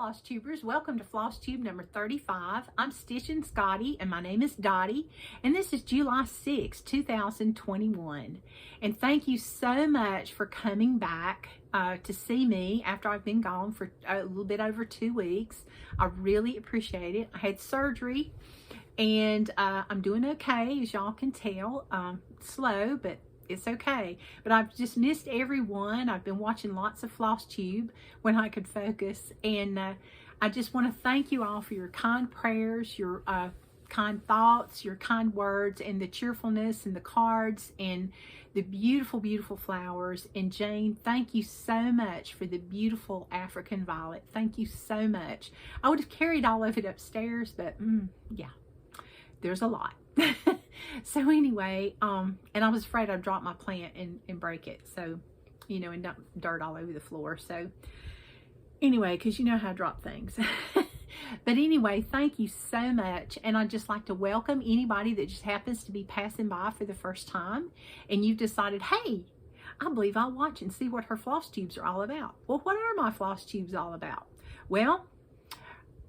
Flosstubers, welcome to Flosstube number 35. I'm Stitching Scotty and my name is Dottie, and this is July 6, 2021. And thank you so much for coming back to see me after I've been gone for a little bit over 2 weeks. I really appreciate it. I had surgery and I'm doing okay, as y'all can tell. Slow, but it's okay. But I've just missed everyone. I've been watching lots of Flosstube when I could focus, and I just want to thank you all for your kind prayers, your kind thoughts, your kind words, and the cheerfulness and the cards and the beautiful, beautiful flowers. And Jane, thank you so much for the beautiful African violet. Thank you so much. I would have carried all of it upstairs, but yeah, there's a lot. So anyway, and I was afraid I'd drop my plant and break it. So, you know, and dump dirt all over the floor. So anyway, because you know how I drop things. But anyway, thank you so much. And I'd just like to welcome anybody that just happens to be passing by for the first time. And you've decided, hey, I believe I'll watch and see what her floss tubes are all about. Well, what are my floss tubes all about? Well,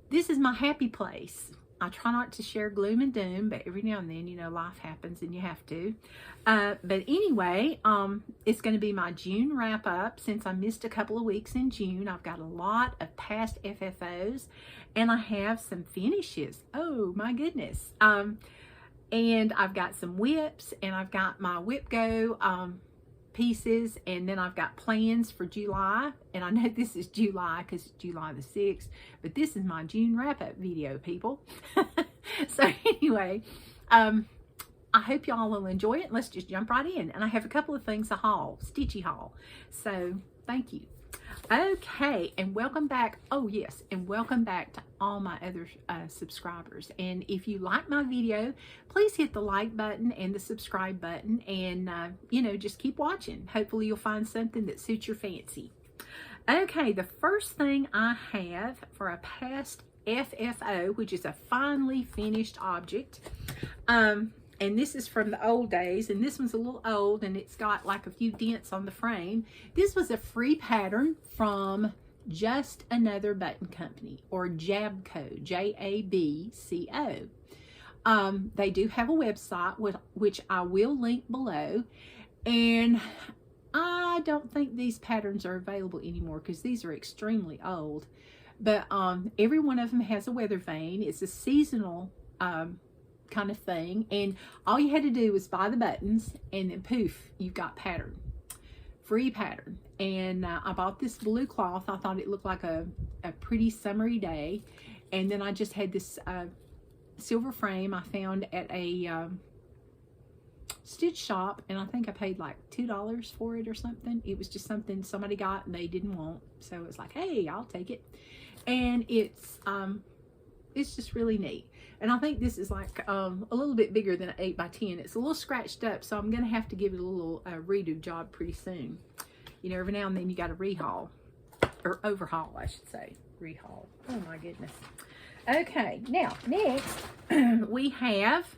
this is my happy place. I try not to share gloom and doom, but every now and then, you know, life happens and you have to. But anyway, it's going to be my June wrap up. Since I missed a couple of weeks in June, I've got a lot of past FFOs and I have some finishes. Oh my goodness. And I've got some whips and I've got my whip go pieces, and then I've got plans for July. And I know this is July because it's July the 6th, but this is my June wrap-up video, people. So anyway, I hope y'all will enjoy it. Let's just jump right in. And I have a couple of things to haul, stitchy haul. So thank you. Okay, and welcome back. Oh yes, and welcome back to all my other subscribers. And if you like my video, please hit the like button and the subscribe button, and you know, just keep watching. Hopefully you'll find something that suits your fancy. Okay, the first thing I have for a past FFO, which is a finely finished object, and this is from the old days, and this one's a little old and it's got like a few dents on the frame. This was a free pattern from Just Another Button Company, or Jabco, Jabco. They do have a website, which I will link below, and I don't think these patterns are available anymore because these are extremely old. But every one of them has a weather vane. It's a seasonal kind of thing, and all you had to do was buy the buttons, and then poof, you've got pattern, free pattern. And I bought this blue cloth. I thought it looked like a pretty summery day, and then I just had this silver frame I found at a stitch shop, and I think I paid like $2 for it or something. It was just something somebody got and they didn't want, so it's like, hey, I'll take it. And it's just really neat. And I think this is like a little bit bigger than an 8x10. It's a little scratched up, so I'm going to have to give it a little redo job pretty soon. You know, every now and then you got to rehaul, or overhaul, I should say. Rehaul. Oh my goodness. Okay, now next we have,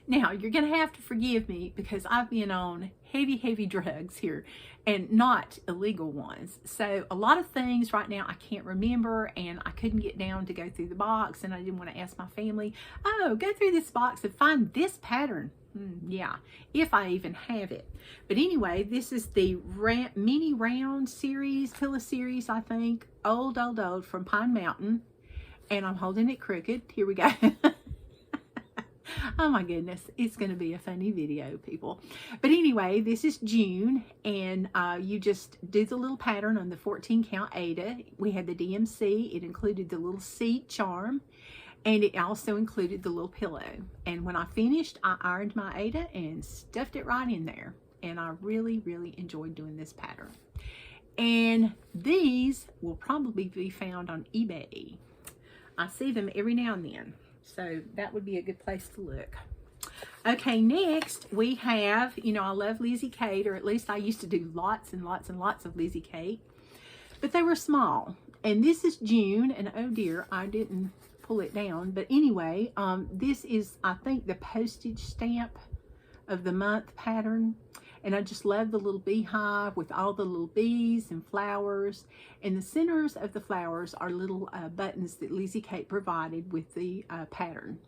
now you're going to have to forgive me because I've been on heavy drugs here, and not illegal ones. So a lot of things right now I can't remember, and I couldn't get down to go through the box, and I didn't want to ask my family, oh, go through this box and find this pattern. Yeah, if I even have it. But anyway, this is the mini round series, pillow series, I think. Old from Pine Mountain. And I'm holding it crooked. Here we go. Oh my goodness, it's going to be a funny video, people. But anyway, this is June, and you just do the little pattern on the 14 count Aida. We had the DMC. It included the little seed charm, and it also included the little pillow. And when I finished, I ironed my Aida and stuffed it right in there. And I really enjoyed doing this pattern. And these will probably be found on eBay. I see them every now and then. So that would be a good place to look. Okay, next we have, you know, I love Lizzie Kate, or at least I used to do lots and lots of Lizzie Kate, but they were small. And this is June, and oh dear, I didn't pull it down. But anyway, this is, I think, the postage stamp of the month pattern. And I just love the little beehive with all the little bees and flowers. And the centers of the flowers are little buttons that Lizzie Kate provided with the pattern.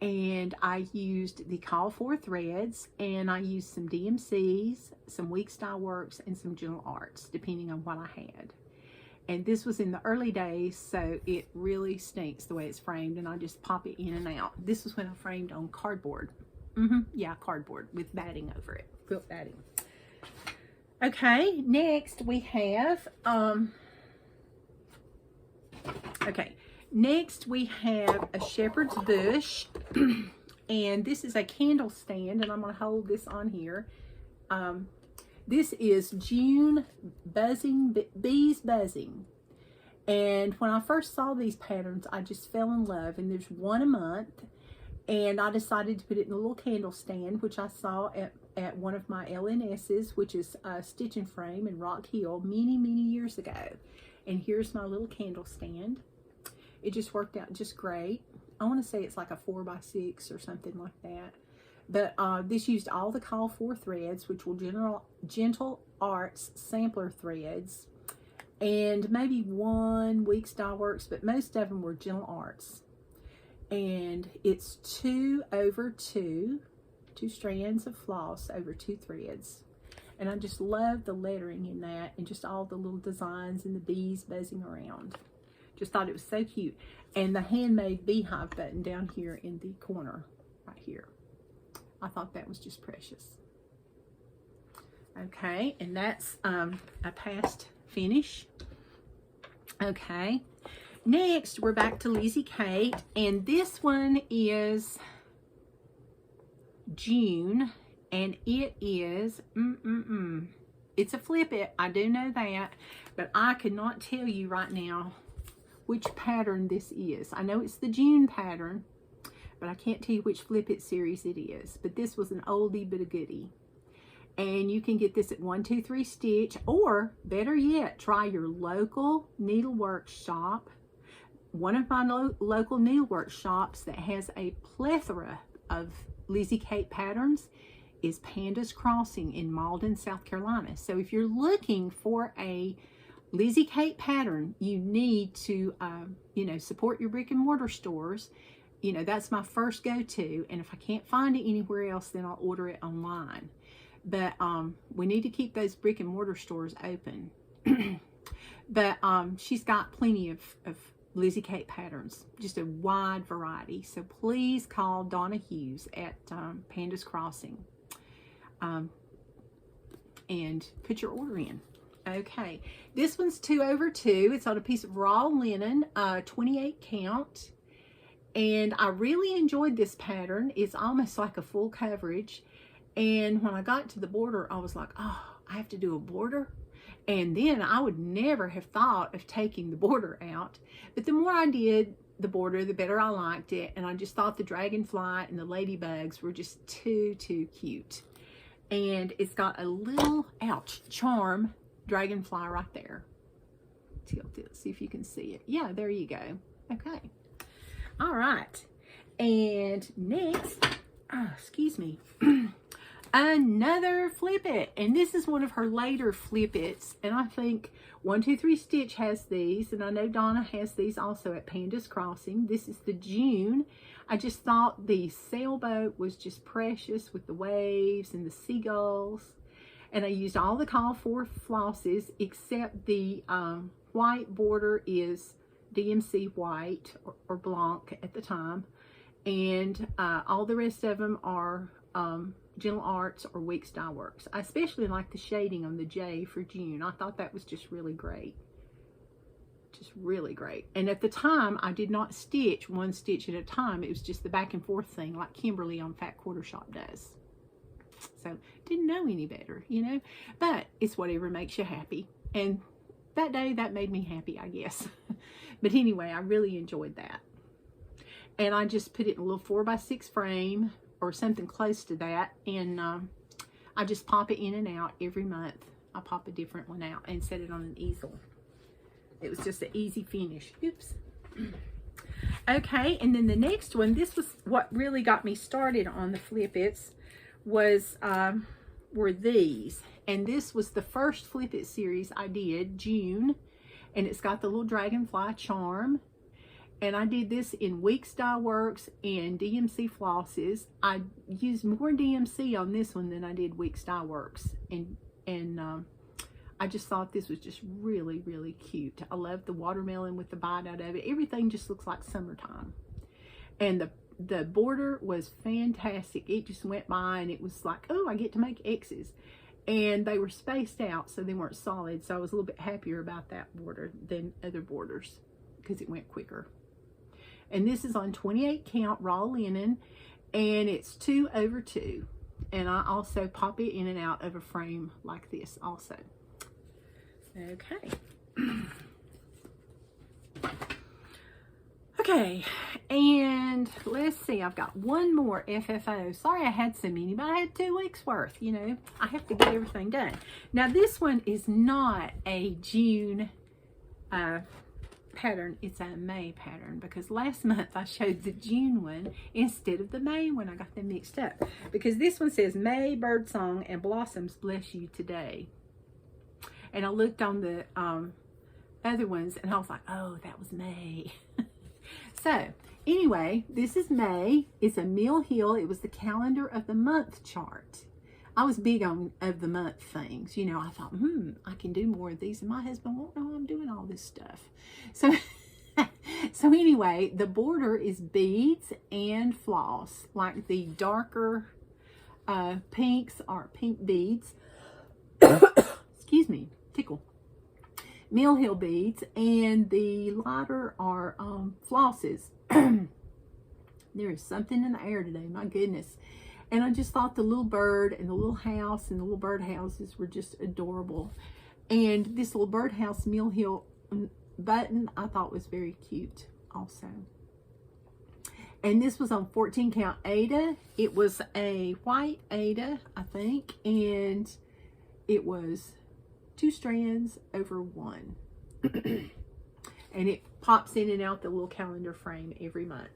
And I used the Call For threads, and I used some DMCs, some Week Style Works, and some Gentle Arts, depending on what I had. And this was in the early days, so it really stinks the way it's framed, and I just pop it in and out. This was when I framed on cardboard. Yeah, cardboard with batting over it, quilt batting. Okay, next we have, next we have a shepherd's bush, and this is a candle stand, and I'm going to hold this on here. This is June buzzing, bees buzzing. And when I first saw these patterns, I just fell in love, and there's one a month, and I decided to put it in a little candle stand, which I saw at one of my LNSs, which is Stitch and Frame in Rock Hill many, many years ago. And here's my little candle stand. It just worked out just great. I want to say it's like a 4x6 or something like that. But this used all the Call For threads, which were Gentle Arts sampler threads, and maybe one Week Style Works, but most of them were Gentle Arts. And it's 2 over 2 strands of floss over 2 threads. And I just love the lettering in that, and just all the little designs and the bees buzzing around. Just thought it was so cute. And the handmade beehive button down here in the corner right here. I thought that was just precious. Okay, and that's a past finish. Okay, next we're back to Lizzie Kate, and this one is June, and it is it's a flip it. I do know that, but I could not tell you right now which pattern this is. I know it's the June pattern, but I can't tell you which Flip It series it is. But this was an oldie but a goodie. And you can get this at 123 Stitch, or better yet, try your local Needleworks shop. One of my local Needleworks shops that has a plethora of Lizzie Kate patterns is Pandas Crossing in Malden, South Carolina. So if you're looking for a Lizzie Kate pattern, you need to, you know, support your brick and mortar stores. You know, that's my first go-to, and if I can't find it anywhere else, then I'll order it online. But we need to keep those brick and mortar stores open. But she's got plenty of Lizzie Kate patterns, just a wide variety. So please call Donna Hughes at Pandas Crossing and put your order in. Okay, this one's 2 over 2. It's on a piece of raw linen, 28 count. And I really enjoyed this pattern. It's almost like a full coverage. And when I got to the border, I was like, oh, I have to do a border? And then I would never have thought of taking the border out. But the more I did the border, the better I liked it. And I just thought the dragonfly and the ladybugs were just too cute. And it's got a little, ouch, charm dragonfly right there. Tilt it, see if you can see it. Yeah, there you go. Okay. All right. And next, excuse me, another Flip It. And this is one of her later Flip Its. And I think 123 Stitch has these. And I know Donna has these also at Pandas Crossing. This is the June. I just thought the sailboat was just precious with the waves and the seagulls. And I used all the Call For flosses, except the white border is DMC white or Blanc at the time. And all the rest of them are Gentle Arts or Week Style Works. I especially like the shading on the J for June. I thought that was just really great. Just really great. And at the time, I did not stitch one stitch at a time. It was just the back and forth thing like Kimberly on Fat Quarter Shop does. So didn't know any better, you know, but it's whatever makes you happy. And that day that made me happy, I guess. But anyway, I really enjoyed that. And I just put it in a little 4x6 frame or something close to that. And I just pop it in and out every month. I pop a different one out and set it on an easel. It was just an easy finish. Oops. Okay, and then the next one, this was what really got me started on the Flip Its, was were these. And this was the first Flip It series I did, June. And it's got the little dragonfly charm. And I did this in Weeks Dye Works and DMC Flosses. I used more DMC on this one than I did Weeks Dye Works. And I just thought this was just really, really cute. I love the watermelon with the bite out of it. Everything just looks like summertime. And the border was fantastic. It just went by and it was like, oh, I get to make X's. And they were spaced out, so they weren't solid. So I was a little bit happier about that border than other borders because it went quicker. And this is on 28 count raw linen, and it's 2/2. And I also pop it in and out of a frame like this also. Okay. Okay, and let's see, I've got one more FFO. Sorry I had so many, but I had 2 weeks worth, you know. I have to get everything done. Now this one is not a June pattern, it's a May pattern, because last month I showed the June one instead of the May one. I got them mixed up because this one says May Birdsong and Blossoms Bless You Today. And I looked on the other ones and I was like, oh, that was May. So anyway, this is May. It's a Mill Hill. It was the calendar of the month chart. I was big on of the month things. You know, I thought, I can do more of these. And my husband won't know I'm doing all this stuff. So, so anyway, the border is beads and floss. Like the darker pinks are pink beads. Excuse me, tickle. Mill Hill beads, and the lighter are flosses. There is something in the air today, my goodness. And I just thought the little bird and the little house and the little bird houses were just adorable. And this little birdhouse Mill Hill button I thought was very cute also. And this was on 14 count Ada. It was a white Ada, I think, and it was 2 strands over 1. And it pops in and out the little calendar frame every month.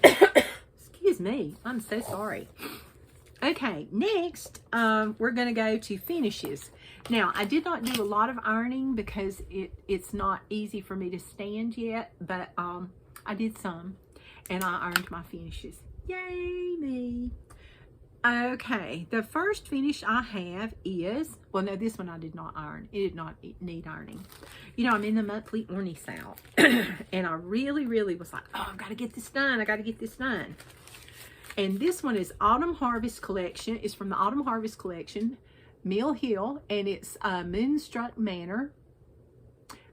Excuse me, I'm so sorry. Okay, next we're going to go to finishes. Now, I did not do a lot of ironing because it's not easy for me to stand yet, but I did some, and I ironed my finishes. Yay me! Okay, the first finish I have is, well, no, this one I did not iron. It did not need ironing. You know, I'm in the monthly orny sale, and I really, really was like, oh, I've got to get this done. I got to get this done. And this one is Autumn Harvest Collection. It's from the Autumn Harvest Collection, Mill Hill, and it's Moonstruck Manor.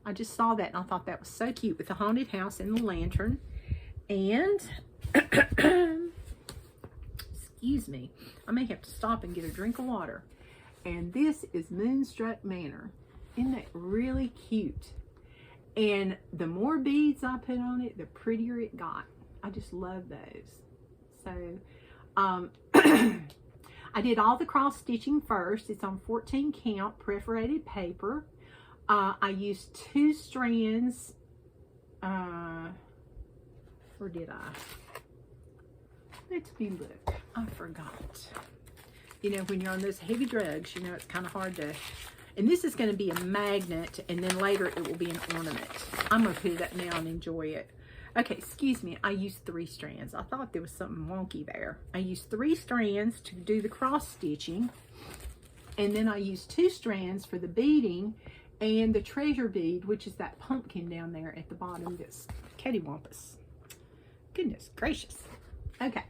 I just saw that, and I thought that was so cute with the haunted house and the lantern. And... excuse me, I may have to stop and get a drink of water. And this is Moonstruck Manor. Isn't that really cute? And the more beads I put on it, the prettier it got. I just love those. So, I did all the cross stitching first. It's on 14 count perforated paper. I used 2 strands. Or did I? Let me look. I forgot. You know, when you're on those heavy drugs, you know, it's kind of hard to... And this is going to be a magnet, and then later it will be an ornament. I'm going to put it up now and enjoy it. Okay, excuse me. I used 3 strands. I thought there was something wonky there. I used 3 strands to do the cross stitching. And then I used 2 strands for the beading and the treasure bead, which is that pumpkin down there at the bottom that's cattywampus. Goodness gracious. Okay.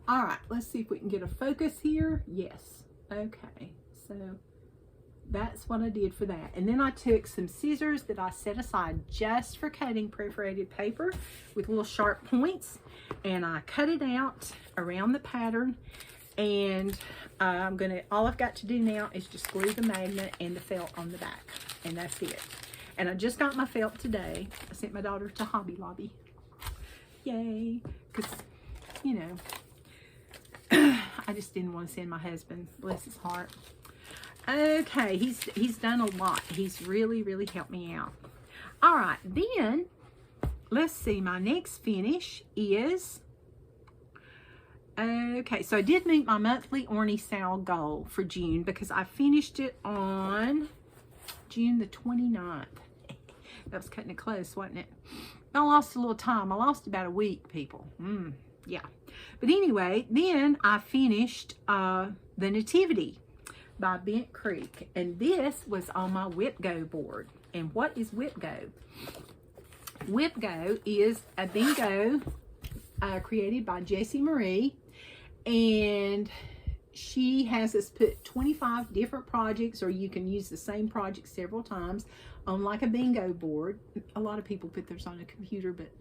All right, let's see if we can get a focus here. Yes. Okay, so that's what I did for that. And then I took some scissors that I set aside just for cutting perforated paper with little sharp points, and I cut it out around the pattern. And all I've got to do now is just glue the magnet and the felt on the back, and that's it. And I just got my felt today. I sent my daughter to Hobby Lobby. Yay, because, you know, I just didn't want to send my husband, bless his heart. Okay, he's done a lot. He's really, really helped me out. All right, then, let's see. My next finish is Okay, so I did meet my monthly Orny Sal goal for June because I finished it on June the 29th. That was cutting it close, wasn't it? I lost a little time. I lost about a week, people. Yeah. But anyway, then I finished the Nativity by Bent Creek. And this was on my Whip Go board. And what is Whip Go? Whip Go is a bingo created by Jessie Marie. And she has us put 25 different projects, or you can use the same project several times on like a bingo board. A lot of people put theirs on a computer, but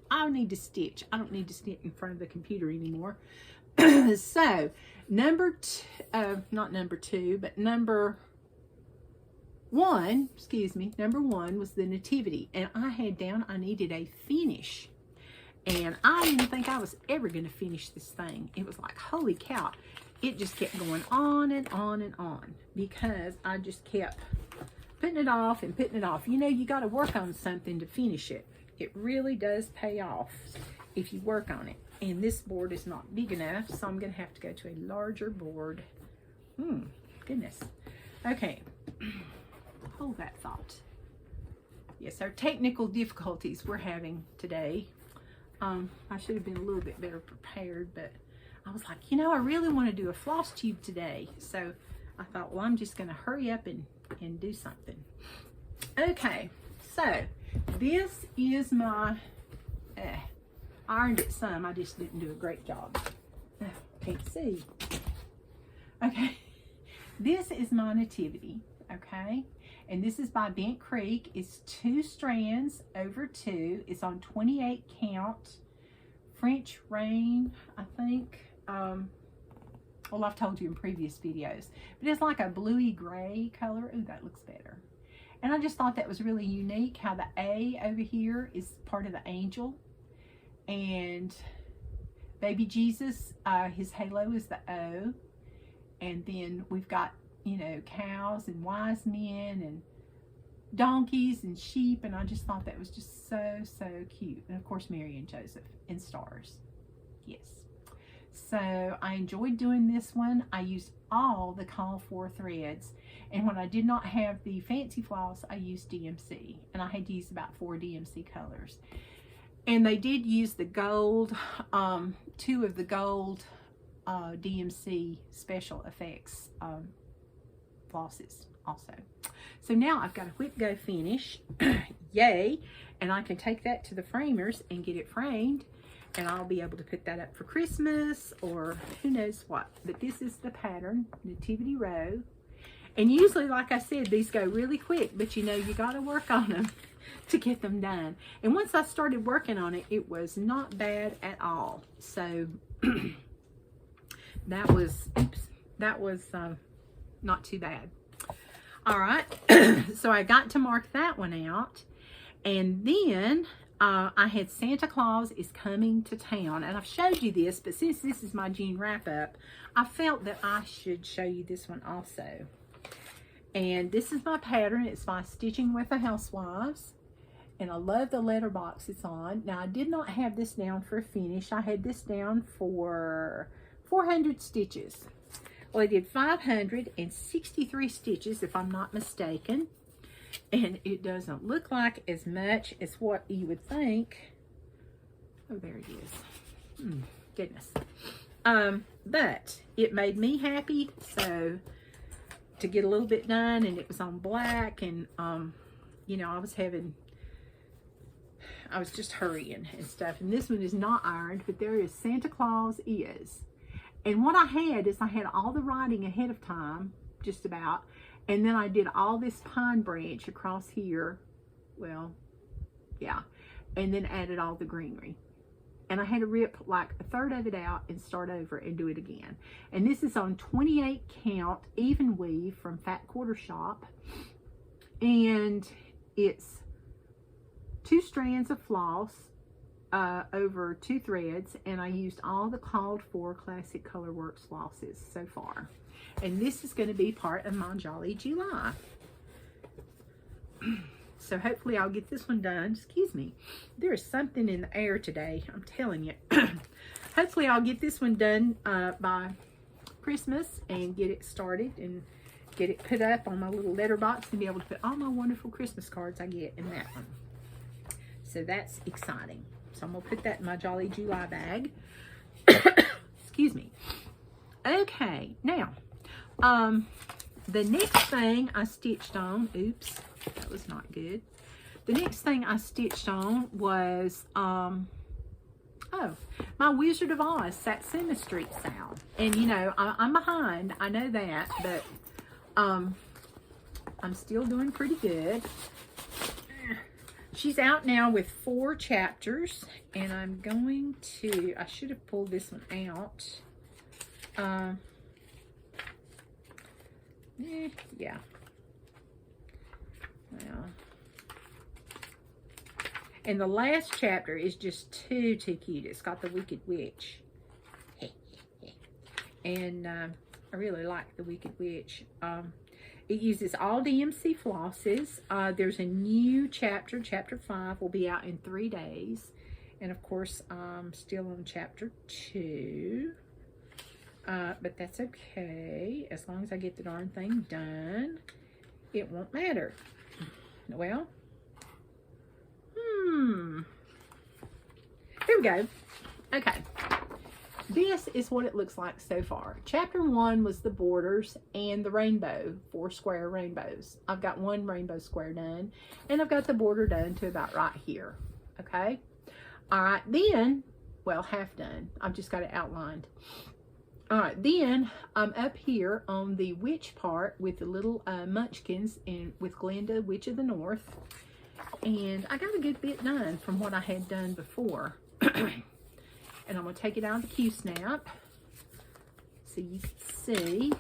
I need to stitch. I don't need to sit in front of the computer anymore. So number one was the Nativity, and I had down I needed a finish. And I didn't think I was ever going to finish this thing. It was like, holy cow. It just kept going on and on and on because I just kept putting it off and putting it off. You know, you got to work on something to finish it. It really does pay off if you work on it. And this board is not big enough, so I'm going to have to go to a larger board. Goodness. Okay. Hold that thought. Yes, our technical difficulties we're having today. I should have been a little bit better prepared, but I was like, you know, I really want to do a floss tube today. So I thought, well, I'm just going to hurry up and do something. Okay, so this is my, I ironed it some. I just didn't do a great job. Can't see. Okay, this is my Nativity, okay? And this is by Bent Creek. It's 2 strands over 2. It's on 28 count French rain, I think. Well, I've told you in previous videos. But it's like a bluey gray color. Ooh, that looks better. And I just thought that was really unique how the A over here is part of the angel. And baby Jesus, his halo is the O. And then we've got, you know, cows and wise men and donkeys and sheep, and I just thought that was just so cute. And of course Mary and Joseph and stars. Yes, so I enjoyed doing this one. I used all the call for threads, and when I did not have the fancy floss, I used DMC, and I had to use about 4 DMC colors. And they did use the gold, 2 of the gold DMC special effects flosses also. So now I've got a Whip Go finish. Yay. And I can take that to the framers and get it framed, and I'll be able to put that up for Christmas or who knows what. But this is the pattern, Nativity Row. And usually, like I said, these go really quick, but you know, you got to work on them to get them done. And once I started working on it, it was not bad at all. So that was not too bad. All right, so I got to mark that one out, and then I had Santa Claus is Coming to Town, and I've showed you this, but since this is my June wrap-up, I felt that I should show you this one also. And this is my pattern. It's by Stitching with the Housewives, and I love the letterbox it's on. Now, I did not have this down for a finish. I had this down for 400 stitches. Well, I did 563 stitches, if I'm not mistaken. And it doesn't look like as much as what you would think. Oh, there it is. Goodness. But it made me happy, so to get a little bit done, and it was on black, and you know, I was just hurrying and stuff. And this one is not ironed, but there is Santa Claus is. And what I had is I had all the writing ahead of time, just about, and then I did all this pine branch across here, well, yeah, and then added all the greenery. And I had to rip like a third of it out and start over and do it again. And this is on 28 count even weave from Fat Quarter Shop, and it's 2 strands of floss over 2 threads, and I used all the called for Classic Colorworks flosses so far. And this is going to be part of my Jolly July. So hopefully I'll get this one done. Excuse me. There is something in the air today, I'm telling you. hopefully I'll get this one done by Christmas and get it started and get it put up on my little letterbox and be able to put all my wonderful Christmas cards I get in that one. So that's exciting. So I'm going to put that in my Jolly July bag. Excuse me. Okay, now, the next thing I stitched on, oops, that was not good. The next thing I stitched on was, my Wizard of Oz Satsuma Street sale. And, you know, I'm behind. I know that, but I'm still doing pretty good. She's out now with 4 chapters, and I'm going to, I should have pulled this one out. Yeah. Well, and the last chapter is just too cute. It's got the Wicked Witch. And I really like the Wicked Witch. It uses all DMC flosses. There's a new chapter. Chapter 5 will be out in 3 days. And of course, I'm still on chapter 2. But that's okay. As long as I get the darn thing done, it won't matter. Well, here we go. Okay. This is what it looks like so far. Chapter 1 was the borders and the rainbow, 4 square rainbows. I've got 1 rainbow square done, and I've got the border done to about right here. Okay. All right. Then, well, half done. I've just got it outlined. All right, then I'm up here on the witch part with the little munchkins and with Glinda, Witch of the North. And I got a good bit done from what I had done before. And I'm going to take it out of the Q-snap so you can see.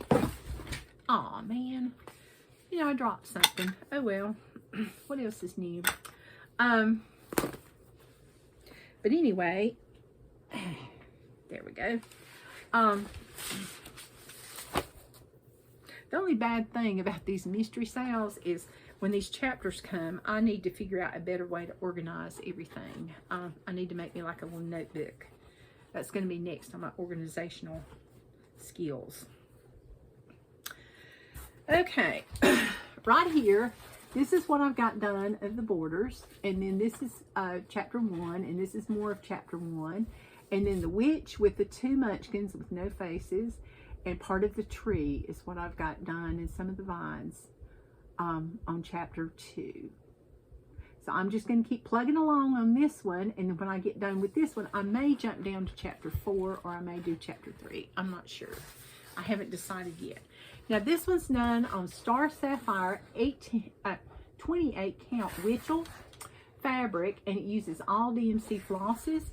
Aw, man. You know, I dropped something. Oh, well. What else is new? But anyway, there we go. The only bad thing about these mystery sales is when these chapters come, I need to figure out a better way to organize everything. I need to make me like a little notebook. That's going to be next on my organizational skills. Okay, right here, this is what I've got done of the borders. And then this is chapter 1, and this is more of chapter 1. And then the witch with the 2 munchkins with no faces, and part of the tree is what I've got done, and some of the vines on chapter 2. So I'm just going to keep plugging along on this one, and when I get done with this one, I may jump down to chapter 4, or I may do chapter 3. I'm not sure. I haven't decided yet. Now this one's done on Star Sapphire 28 count Witchell fabric, and it uses all DMC flosses.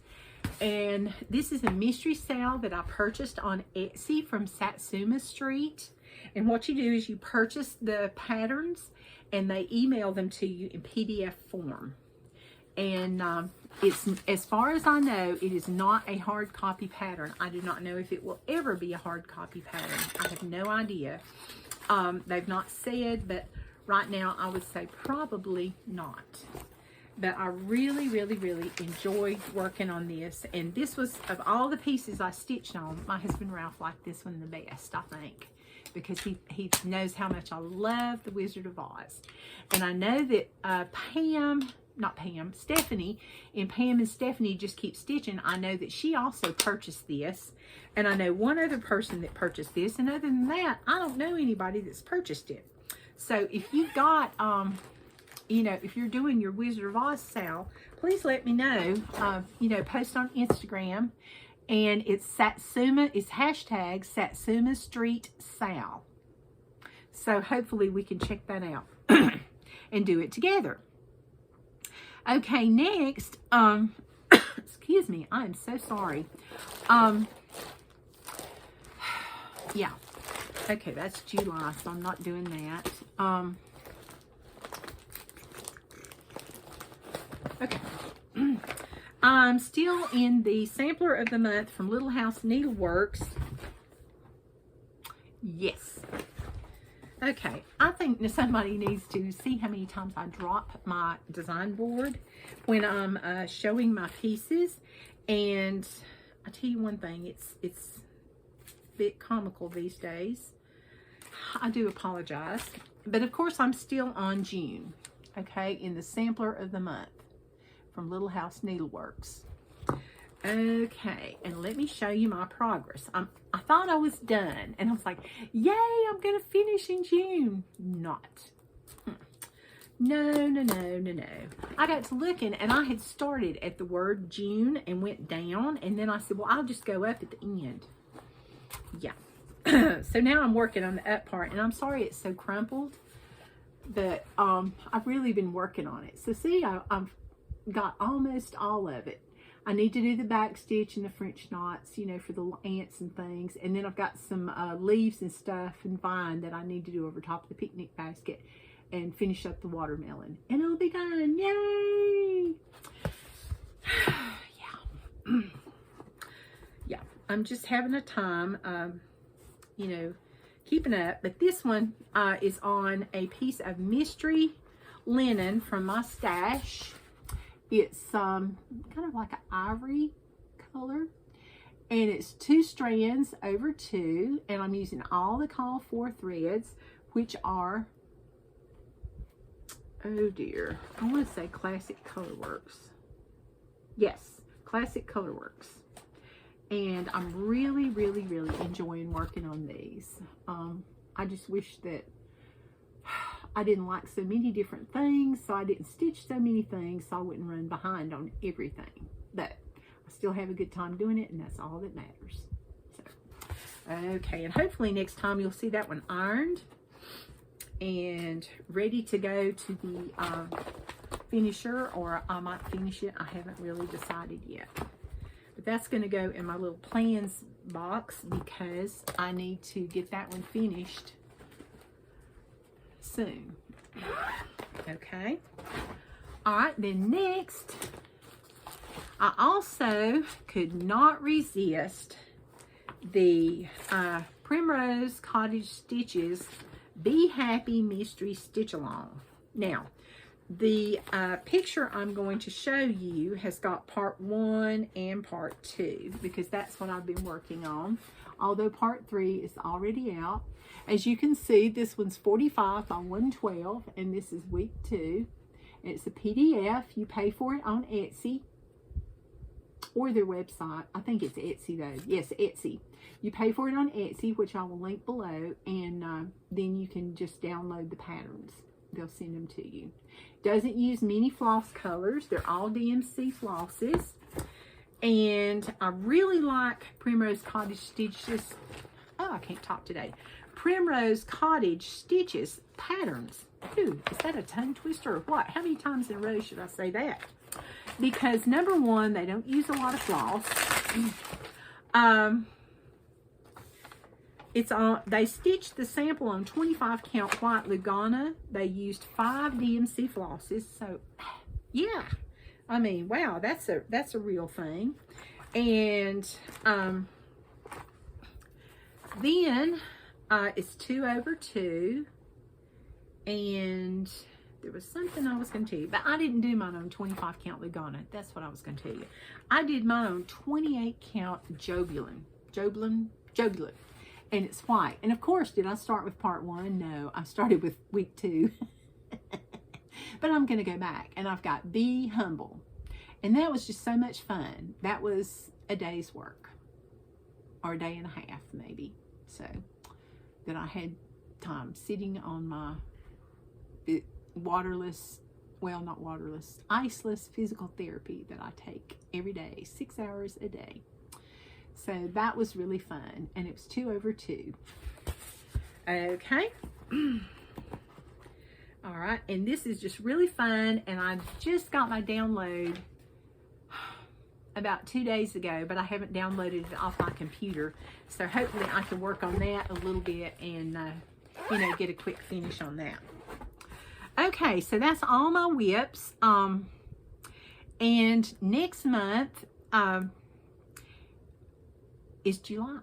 And this is a mystery sale that I purchased on Etsy from Satsuma Street. And what you do is you purchase the patterns and they email them to you in PDF form. And it's, as far as I know, it is not a hard copy pattern. I do not know if it will ever be a hard copy pattern. I have no idea. They've not said, but right now I would say probably not. But I really, really, really enjoyed working on this. And this was, of all the pieces I stitched on, my husband Ralph liked this one the best, I think. Because he knows how much I love the Wizard of Oz. And I know that Stephanie, and Pam and Stephanie just keep stitching. I know that she also purchased this. And I know one other person that purchased this. And other than that, I don't know anybody that's purchased it. So if you've got... you know, if you're doing your Wizard of Oz sale, please let me know. You know, post on Instagram. And it's Satsuma, it's hashtag Satsuma Street Sale. So hopefully we can check that out and do it together. Okay, next, excuse me, I'm so sorry. Yeah. Okay, that's July, so I'm not doing that. Okay. I'm still in the sampler of the month from Little House Needleworks. Yes. Okay. I think somebody needs to see how many times I drop my design board when I'm showing my pieces. And I tell you one thing, it's a bit comical these days. I do apologize. But of course, I'm still on June, okay, in the sampler of the month from Little House Needleworks. Okay, and let me show you my progress. I thought I was done, and I was like, yay, I'm going to finish in June. Not. No. I got to looking, and I had started at the word June and went down, and then I said, well, I'll just go up at the end. Yeah. So now I'm working on the up part, and I'm sorry it's so crumpled, but I've really been working on it. So see, I've got almost all of it. I need to do the back stitch and the French knots, you know, for the ants and things. And then I've got some leaves and stuff and vine that I need to do over top of the picnic basket and finish up the watermelon. And it'll be done. Yay! Yeah. Yeah. I'm just having a time, you know, keeping up. But this one is on a piece of mystery linen from my stash. It's kind of like an ivory color, and it's 2 strands over 2, and I'm using all the call for threads, which are, oh dear, I want to say Classic Colorworks. Yes, Classic Colorworks. And I'm really enjoying working on these. I just wish that I didn't like so many different things, so I didn't stitch so many things, so I wouldn't run behind on everything. But I still have a good time doing it, and that's all that matters. So, okay, and hopefully next time you'll see that one ironed and ready to go to the finisher, or I might finish it. I haven't really decided yet. But that's going to go in my little plans box because I need to get that one finished soon. Okay. All right, then next, I also could not resist the Primrose Cottage Stitches Be Happy Mystery Stitch Along. Now, the picture I'm going to show you has got part 1 and part 2 because that's what I've been working on. Although part 3 is already out. As you can see, this one's 45 by 112, and this is week 2. And it's a PDF. You pay for it on Etsy or their website. I think it's Etsy though. Yes, Etsy. You pay for it on Etsy, which I will link below, and then you can just download the patterns. They'll send them to you. Doesn't use many floss colors. They're all DMC flosses. And I really like Primrose Cottage Stitches. Oh, I can't talk today. Primrose Cottage Stitches patterns. Ooh, is that a tongue twister or what? How many times in a row should I say that? Because number one, they don't use a lot of floss. They stitched the sample on 25 count white Lugana. They used 5 DMC flosses. So yeah, I mean, wow, that's a real thing. And then it's 2 over 2, and there was something I was going to tell you, but I didn't do mine on 25 count Lugana. That's what I was going to tell you. I did mine on 28 count Jobulin, and it's white. And of course, did I start with part 1? No, I started with week 2. But I'm going to go back, and I've got Be Humble, and that was just so much fun. That was a day's work, or a day and a half maybe. So that I had time sitting on my waterless, well, not waterless, iceless physical therapy that I take every day, 6 hours a day. So that was really fun, and it was 2 over 2. Okay. All right, and this is just really fun, and I just got my download about 2 days ago, but I haven't downloaded it off my computer, so hopefully I can work on that a little bit and you know, get a quick finish on that. Okay, so that's all my whips. And next month is July,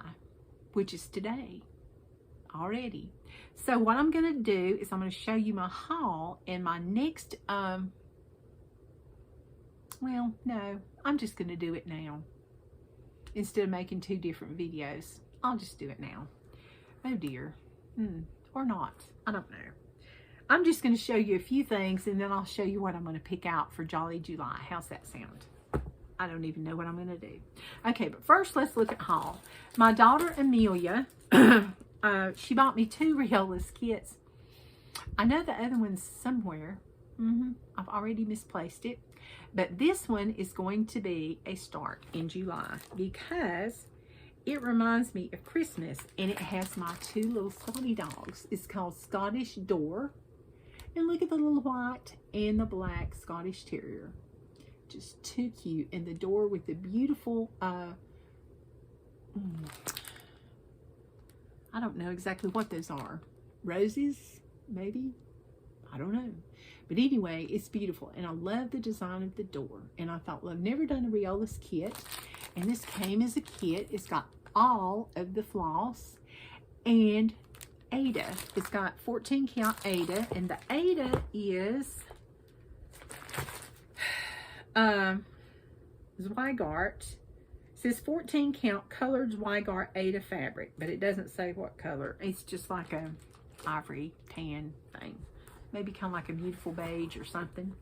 which is today already. So what I'm going to do is I'm going to show you my haul and my next, well, no, I'm just going to do it now. instead of making 2 different videos. I'll just do it now. Oh dear. Or not. I don't know. I'm just going to show you a few things, and then I'll show you what I'm going to pick out for Jolly July. How's that sound? I don't even know what I'm going to do. Okay, but first let's look at haul. My daughter Amelia, she bought me 2 Riolis kits. I know the other one's somewhere. I've already misplaced it. But this one is going to be a start in July because it reminds me of Christmas, and it has my 2 little Scotty dogs. It's called Scottish Door. And look at the little white and the black Scottish Terrier. Just too cute. And the door with the beautiful, I don't know exactly what those are. Roses, maybe? I don't know. But anyway, it's beautiful. And I love the design of the door. And I thought, well, I've never done a Riolis kit. And this came as a kit. It's got all of the floss and Ada. It's got 14 count Ada. And the Ada is Zweigart. It says 14 count colored Zweigart Ada fabric, but it doesn't say what color. It's just like a ivory tan thing, maybe kind of like a beautiful beige or something.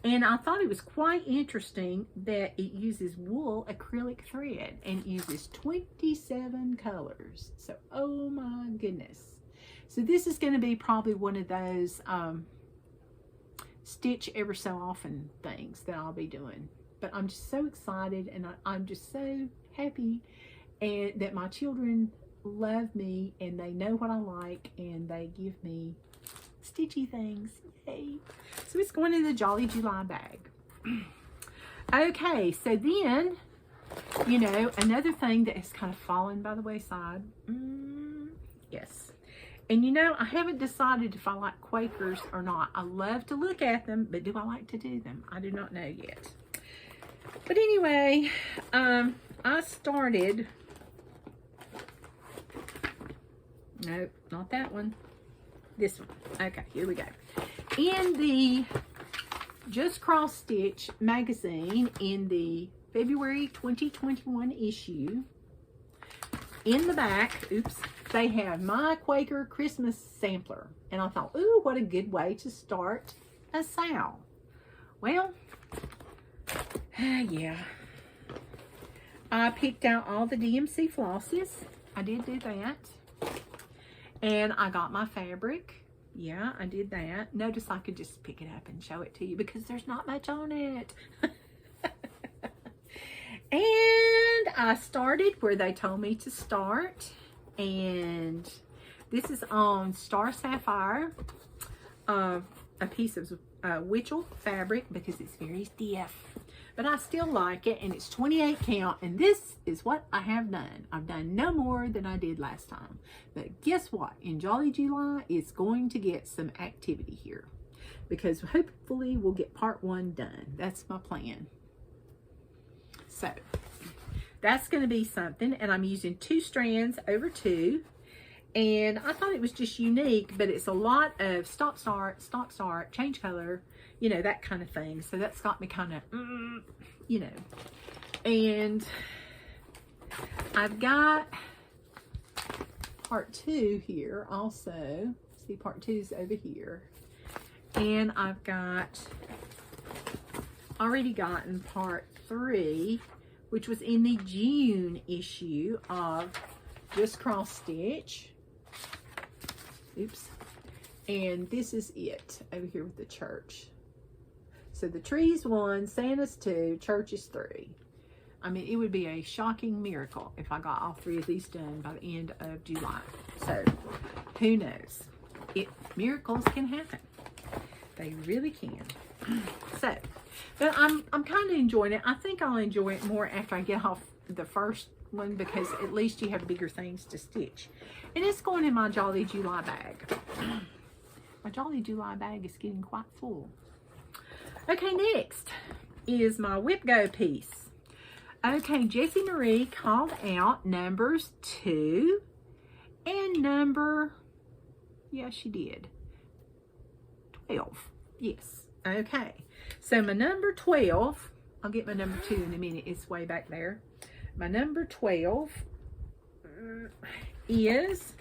And I thought it was quite interesting that it uses wool acrylic thread and uses 27 colors. So, oh my goodness. So this is going to be probably one of those stitch ever so often things that I'll be doing. But I'm just so excited, and I'm just so happy and that my children love me and they know what I like and they give me stitchy things. Yay. So it's going in the Jolly July bag. Okay, so then, you know, another thing that has kind of fallen by the wayside. Yes. And you know, I haven't decided if I like Quakers or not. I love to look at them, but do I like to do them? I do not know yet. But anyway, I started, nope, not that one, this one. Okay, here we go. In the Just Cross Stitch magazine, in the February 2021 issue, in the back, oops, they have my Quaker Christmas sampler. And I thought, ooh, what a good way to start a sale. Well, yeah. I picked out all the DMC flosses. I did do that. And I got my fabric. Yeah, I did that. Notice I could just pick it up and show it to you because there's not much on it. And I started where they told me to start. And this is on Star Sapphire. A piece of Witchell fabric because it's very stiff. But I still like it, and it's 28 count, and this is what I have done. I've done no more than I did last time. But guess what? In Jolly July, it's going to get some activity here because hopefully we'll get part 1 done. That's my plan. So that's going to be something, and I'm using 2 strands over 2. And I thought it was just unique, but it's a lot of stop, start, change color, you know, that kind of thing. So that's got me kind of, you know. And I've got part 2 here also. See, part 2 is over here. And I've got, already gotten part 3, which was in the June issue of Just Cross Stitch. Oops. And this is it over here with the church. So the tree's 1, Santa's 2, church is 3. I mean, it would be a shocking miracle if I got all 3 of these done by the end of July. So who knows? Miracles can happen. They really can. So, but I'm kind of enjoying it. I think I'll enjoy it more after I get off the first one because at least you have bigger things to stitch. And it's going in my Jolly July bag. My Jolly July bag is getting quite full. Okay, next is my Whip Go piece. Okay, Jessie Marie called out numbers 2 and number, yeah, she did, 12. Yes, okay. So my number 12, I'll get my number 2 in a minute. It's way back there. my number 12 is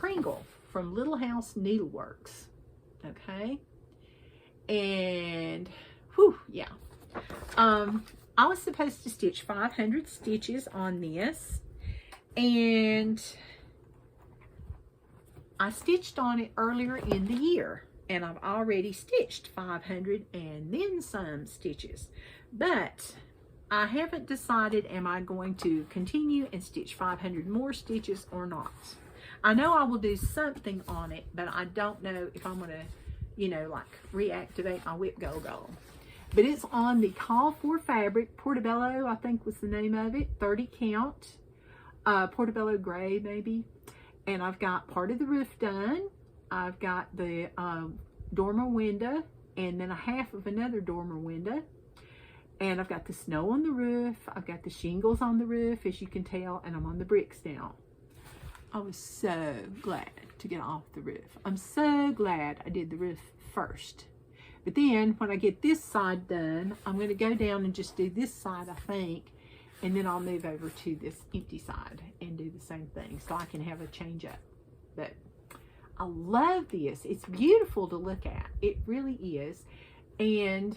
Ingle from Little House Needleworks. Okay. And, whew, yeah. I was supposed to stitch 500 stitches on this. And I stitched on it earlier in the year. And I've already stitched 500 and then some stitches. But I haven't decided, am I going to continue and stitch 500 more stitches or not. I know I will do something on it, but I don't know if I'm going to, you know, like reactivate my Whip Go. But it's on the Call for Fabric, Portobello, I think was the name of it, 30 count, Portobello Gray maybe. And I've got part of the roof done. I've got the dormer window and then a half of another dormer window. And I've got the snow on the roof. I've got the shingles on the roof, as you can tell, and I'm on the bricks now. I was so glad to get off the roof. I'm so glad I did the roof first. But then when I get this side done, I'm going to go down and just do this side, I think, and then I'll move over to this empty side and do the same thing so I can have a change up. But I love this. It's beautiful to look at. It really is. And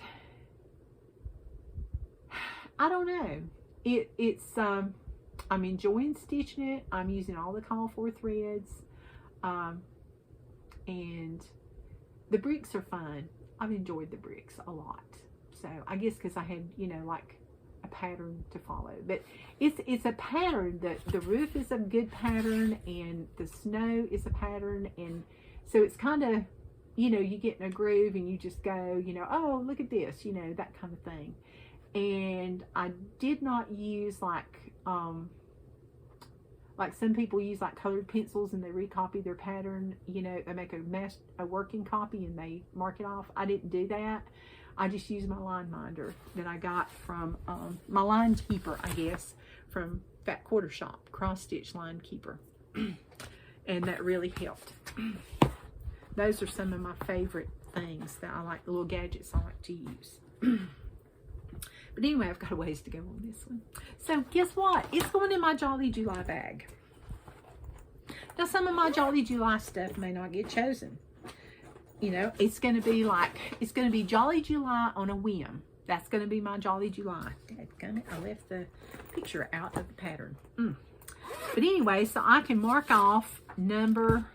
I don't know. It's I'm enjoying stitching it. I'm using all the Call for threads. And the bricks are fun. I've enjoyed the bricks a lot. So I guess because I had, you know, like a pattern to follow. But it's a pattern. The roof is a good pattern and the snow is a pattern. And so it's kind of, you know, you get in a groove and you just go, you know, oh, look at this, you know, that kind of thing. And I did not use like some people use like colored pencils and they recopy their pattern, you know, they make a working copy and they mark it off. I didn't do that. I just used my line minder that I got from my line keeper, I guess, from Fat Quarter Shop, cross stitch line keeper. And that really helped. Those are some of my favorite things that I like, the little gadgets I like to use. But anyway, I've got a ways to go on this one. So guess what? It's going in my Jolly July bag. Now some of my Jolly July stuff may not get chosen. You know, it's going to be like, it's going to be Jolly July on a whim. That's going to be my Jolly July. Dadgummit, I left the picture out of the pattern. But anyway, so I can mark off number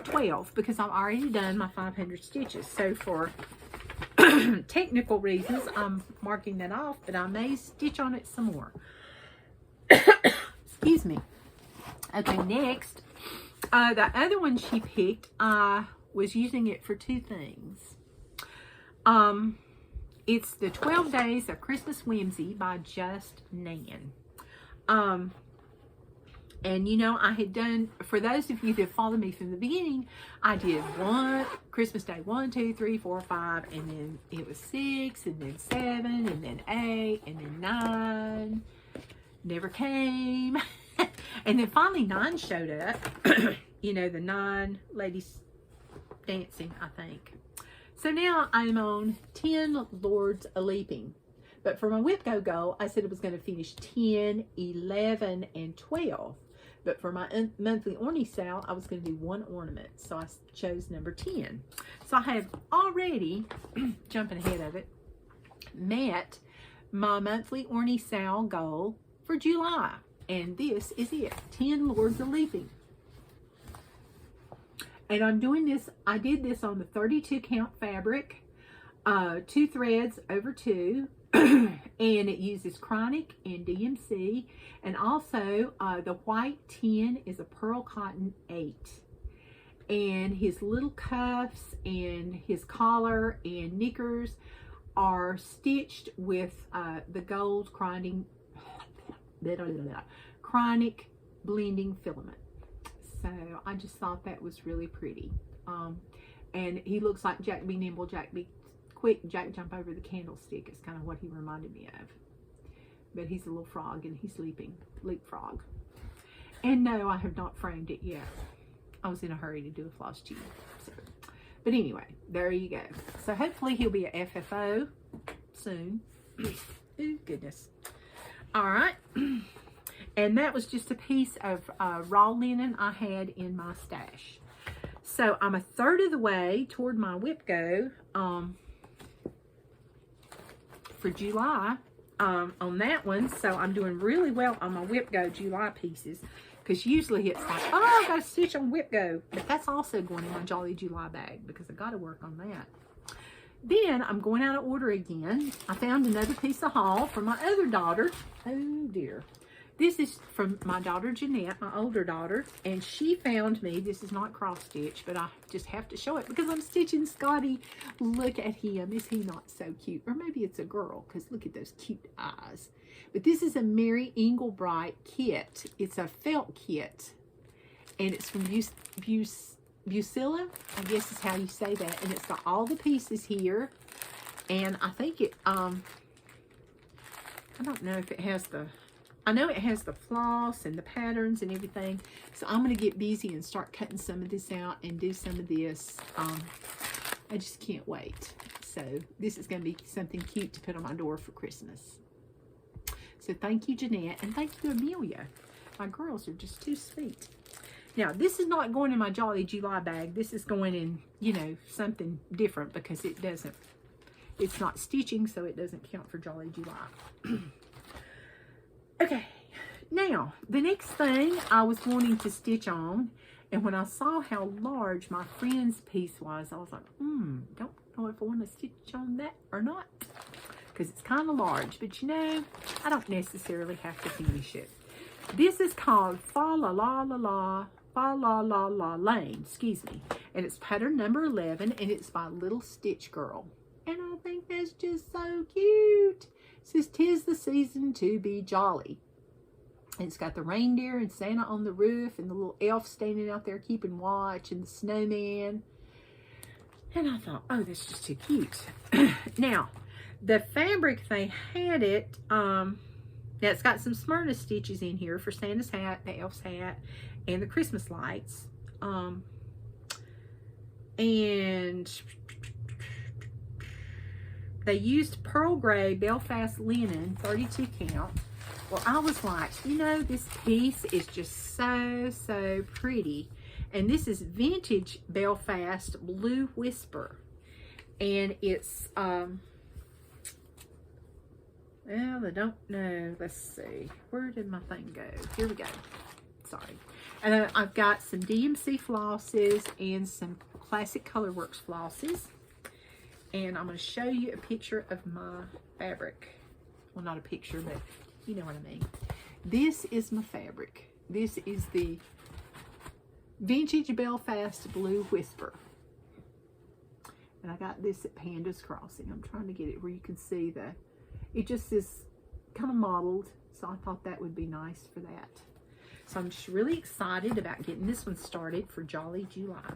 12 because I've already done my 500 stitches. So for technical reasons, I'm marking that off, but I may stitch on it some more. Excuse me. Okay, next, the other one she picked, I was using it for two things. It's the 12 Days of Christmas Whimsy by Just Nan. And you know, I had done, for those of you that follow me from the beginning, I did Christmas Day 1, 2, 3, 4, 5, and then it was 6, and then 7, and then 8, and then 9. Never came. And then finally 9 showed up. You know, the 9 ladies dancing, I think. So now I'm on 10 Lords a-Leaping. But for my Whip Go, I said it was going to finish 10, 11, and 12. But for my monthly orny sale, I was going to do 1 ornament. So I chose number 10. So I have already, jumping ahead of it, met my monthly orny sale goal for July. And this is it, 10 Lords a-Leaping. And I'm doing this, I did this on the 32 count fabric, 2 threads over 2. And it uses Chronic and DMC, and also the white 10 is a Pearl Cotton 8, and his little cuffs and his collar and knickers are stitched with the gold Chronic blending filament. So I just thought that was really pretty. And he looks like Jack Be Nimble, Jack Be Quick, Jack Jump Over the Candlestick is kind of what he reminded me of. But he's a little frog and he's leapfrog. And no, I have not framed it yet. I was in a hurry to do a floss tube. So. But anyway, there you go. So hopefully he'll be a FFO soon. Oh, goodness. All right. And that was just a piece of raw linen I had in my stash. So I'm a third of the way toward my whip go for July on that one. So I'm doing really well on my whip go July pieces, because usually it's like, oh, I got to stitch on whip go, but that's also going in my Jolly July bag because I got to work on that. Then I'm going out of order again. I found another piece of haul from my other daughter. Oh dear. This is from my daughter Jeanette, my older daughter, and she found me, this is not cross stitch, but I just have to show it because I'm stitching Scotty. Look at him. Is he not so cute? Or maybe it's a girl, because look at those cute eyes. But this is a Mary Ingle kit. It's a felt kit, and it's from Busilla, I guess is how you say that, and it's got all the pieces here, and I think it, I don't know if it has the, I know it has the floss and the patterns and everything, so I'm going to get busy and start cutting some of this out and do some of this. I just can't wait. So this is going to be something cute to put on my door for Christmas. So thank you, Jeanette, and thank you, Amelia. My girls are just too sweet. Now, this is not going in my Jolly July bag. This is going in, you know, something different because it doesn't, it's not stitching, so it doesn't count for Jolly July. Okay, now, the next thing I was wanting to stitch on, and when I saw how large my friend's piece was, I was like, don't know if I want to stitch on that or not, because it's kind of large, but you know, I don't necessarily have to finish it. This is called Fa La La La La, Fa La La La Lane, excuse me, and it's pattern number 11, and it's by Little Stitch Girl, and I think that's just so cute. It says, "'Tis the season to be jolly." And it's got the reindeer and Santa on the roof and the little elf standing out there keeping watch and the snowman. And I thought, oh, that's just too cute. Now, the fabric, they had it, now it's got some Smyrna stitches in here for Santa's hat, the elf's hat, and the Christmas lights. And they used pearl gray Belfast linen, 32 count. Well, I was like, you know, this piece is just so pretty. And this is vintage Belfast Blue Whisper. And it's, well, I don't know. Let's see. Where did my thing go? Here we go. Sorry. And I've got some DMC flosses and some Classic Colorworks flosses. And I'm going to show you a picture of my fabric. Well, not a picture, but you know what I mean. This is my fabric. This is the vintage Belfast Blue Whisper. And I got this at Panda's Crossing. I'm trying to get it where you can see the, it just is kind of modeled. So I thought that would be nice for that. So I'm just really excited about getting this one started for Jolly July.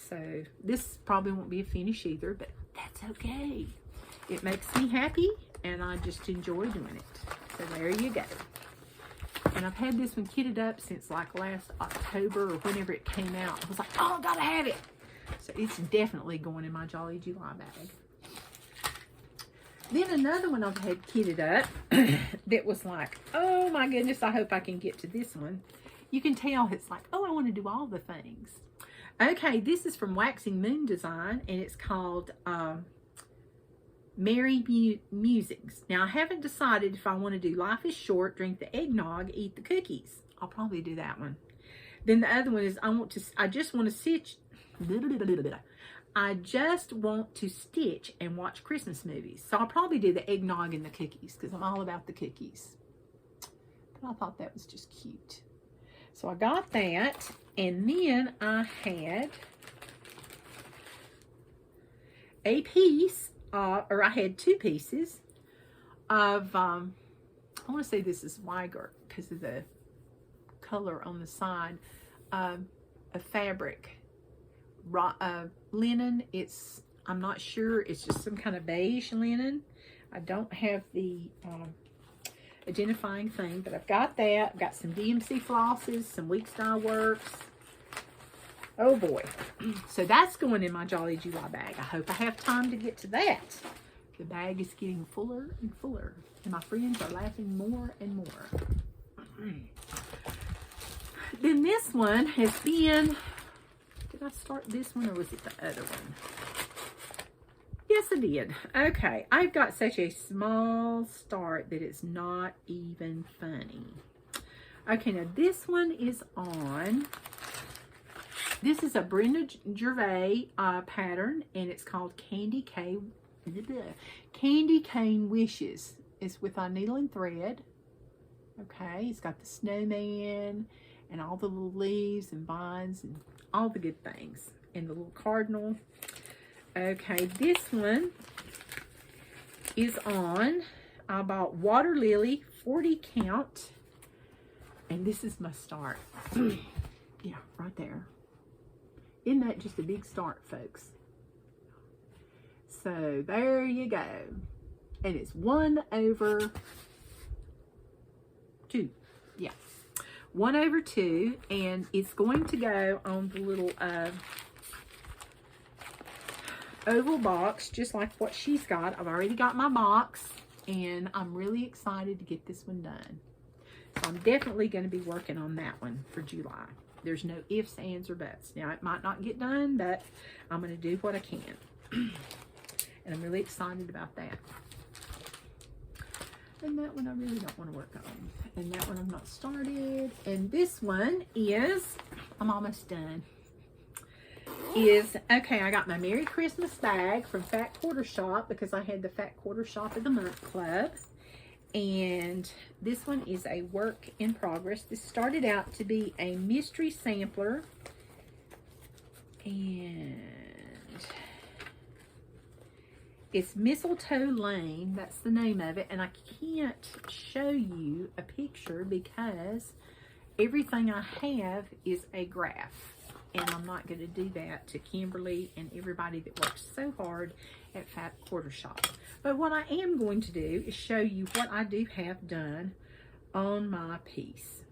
So this probably won't be a finish either, but that's okay. It makes me happy and I just enjoy doing it. So there you go. And I've had this one kitted up since like last October or whenever it came out. I was like, oh, I gotta have it. So it's definitely going in my Jolly July bag. Then another one I've had kitted up that was like, oh my goodness, I hope I can get to this one. You can tell it's like, oh, I want to do all the things. Okay, this is from Waxing Moon Design, and it's called Merry Musings. Now, I haven't decided if I want to do Life is Short, Drink the Eggnog, Eat the Cookies. I'll probably do that one. Then the other one is I just want to stitch. I just want to stitch and watch Christmas movies. So I'll probably do the eggnog and the cookies because I'm all about the cookies. But I thought that was just cute. So I got that. And then I had a piece, or I had two pieces of, I want to say this is Weiger because of the color on the side, of fabric. Linen, it's, I'm not sure, it's just some kind of beige linen. I don't have the identifying thing, but I've got that. I've got some DMC flosses, some Week Style Works. Oh boy. So that's going in my Jolly July bag. I hope I have time to get to that The bag is getting fuller and fuller, and my friends are laughing more and more. Then this one has been, did I start this one or was it the other one? Yes, I did. Okay, I've got such a small start that it's not even funny. Okay, now this one is on, this is a Brenda Gervais pattern, and it's called Candy Cane Wishes. It's with a needle and thread. Okay, it's got the snowman and all the little leaves and vines and all the good things, and the little cardinal. Okay, this one is on, I bought Water Lily 40 count, and this is my start. Yeah, right there. Isn't that just a big start, folks? So there you go. And it's 1/2. Yeah, 1/2, and it's going to go on the little oval box, just like what she's got. I've already got my box, and I'm really excited to get this one done. So I'm definitely going to be working on that one for July. There's no ifs, ands, or buts. Now, it might not get done, but I'm going to do what I can. And I'm really excited about that. And that one I really don't want to work on. And that one I'm not started. And this one is, I'm almost done. Okay, I got my Merry Christmas bag from Fat Quarter Shop because I had the Fat Quarter Shop of the Month Club. And this one is a work in progress. This started out to be a mystery sampler. And it's Mistletoe Lane. That's the name of it. And I can't show you a picture because everything I have is a graph. And I'm not going to do that to Kimberly and everybody that works so hard at Fat Quarter Shop. But what I am going to do is show you what I do have done on my piece.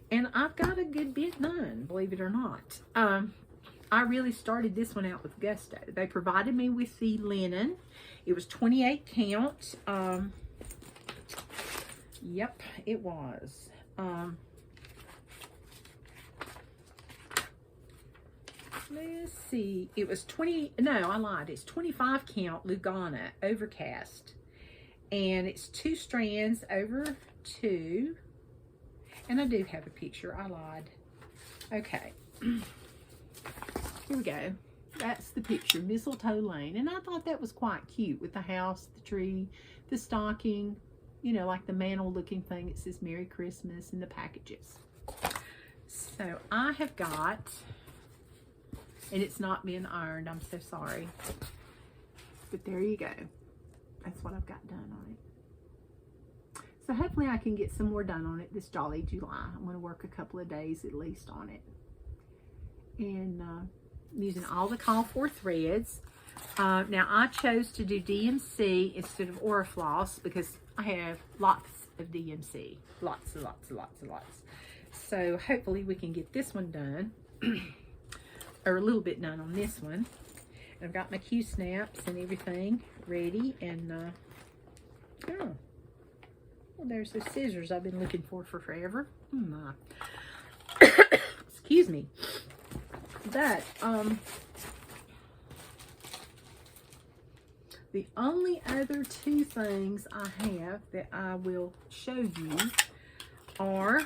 And I've got a good bit done, believe it or not. I really started this one out with gusto. They provided me with the linen. It was 28 count. Yep, it was. Let's see. It was 20, no, I lied. It's 25 count Lugana overcast. And it's 2 strands over 2. And I do have a picture. I lied. Okay. Here we go. That's the picture, Mistletoe Lane. And I thought that was quite cute with the house, the tree, the stocking, you know, like the mantle looking thing. It says Merry Christmas in the packages. So I have got, and it's not being ironed, I'm so sorry. But there you go. That's what I've got done on it. So hopefully I can get some more done on it this jolly July. I'm going to work a couple of days at least on it. And using all the call for threads. Now I chose to do DMC instead of Orifloss because I have lots of DMC. Lots and lots and lots and lots. So hopefully we can get this one done. Or a little bit done on this one. And I've got my Q snaps and everything ready. And oh, well, there's those scissors I've been looking for forever. Excuse me. But the only other 2 things I have that I will show you are,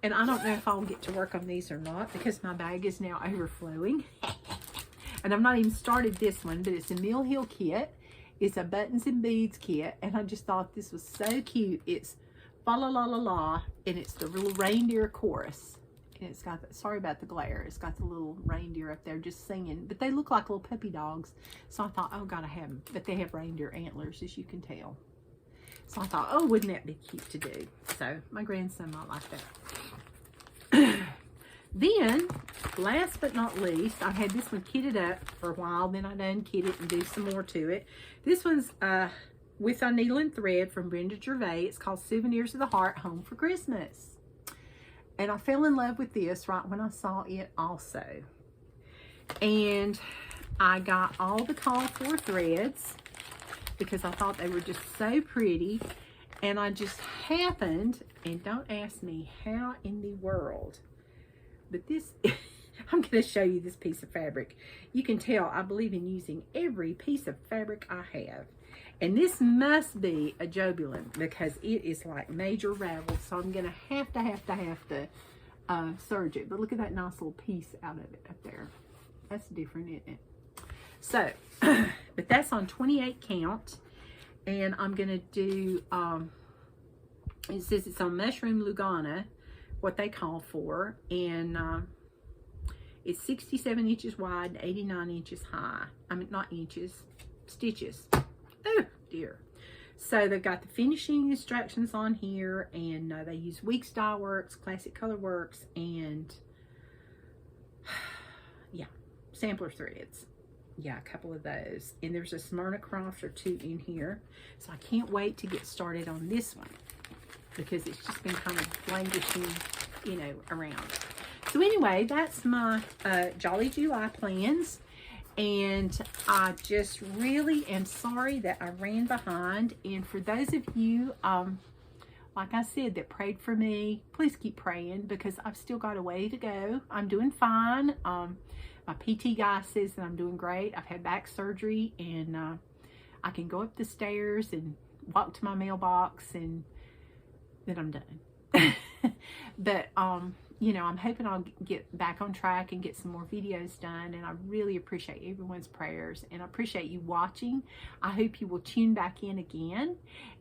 and I don't know if I'll get to work on these or not because my bag is now overflowing. And I've not even started this one, but it's a Mill Hill kit. It's a buttons and beads kit, and I just thought this was so cute. It's fa la la la la, and it's the little reindeer chorus. And it's got, sorry about the glare, it's got the little reindeer up there just singing, but they look like little puppy dogs. So I thought, oh, gotta have them. But they have reindeer antlers, as you can tell. So I thought, oh, wouldn't that be cute to do? So my grandson might like that. Then, last but not least, I had this one kitted up for a while. Then I unkit it and do some more to it. This one's with a needle and thread from Brenda Gervais. It's called Souvenirs of the Heart, Home for Christmas. And I fell in love with this right when I saw it also. And I got all the call for threads because I thought they were just so pretty. And I just happened, and don't ask me how in the world, but this, I'm going to show you this piece of fabric. You can tell I believe in using every piece of fabric I have. And this must be a Jobulin because it is like major ravel. So I'm going to have to serge it. But look at that nice little piece out of it up there. That's different, isn't it? So, but that's on 28 count. And I'm going to do, it says it's on Mushroom Lugana, what they call for. And it's 67 inches wide, 89 inches high. I mean, not inches, stitches. Oh, dear. So they've got the finishing instructions on here. And they use Weeks Dye Works, Classic Color Works, and, yeah, sampler threads. Yeah, a couple of those. And there's a Smyrna Croft or two in here. So I can't wait to get started on this one because it's just been kind of languishing, you know, around. So anyway, that's my Jolly July plans. And I just really am sorry that I ran behind. And for those of you, like I said, that prayed for me, please keep praying because I've still got a way to go. I'm doing fine. My PT guy says that I'm doing great. I've had back surgery and I can go up the stairs and walk to my mailbox and then I'm done. But, you know, I'm hoping I'll get back on track and get some more videos done. And I really appreciate everyone's prayers and I appreciate you watching. I hope you will tune back in again.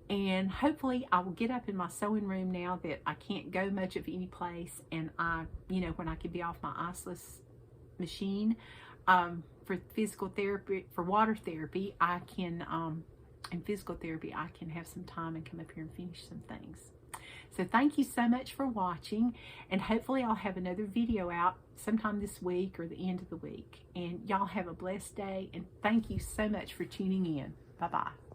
And hopefully I will get up in my sewing room now that I can't go much of any place. And I, you know, when I can be off my iceless machine for physical therapy, for water therapy, I can, and physical therapy, I can have some time and come up here and finish some things. So thank you so much for watching, and hopefully I'll have another video out sometime this week or the end of the week. And y'all have a blessed day, and thank you so much for tuning in. Bye-bye.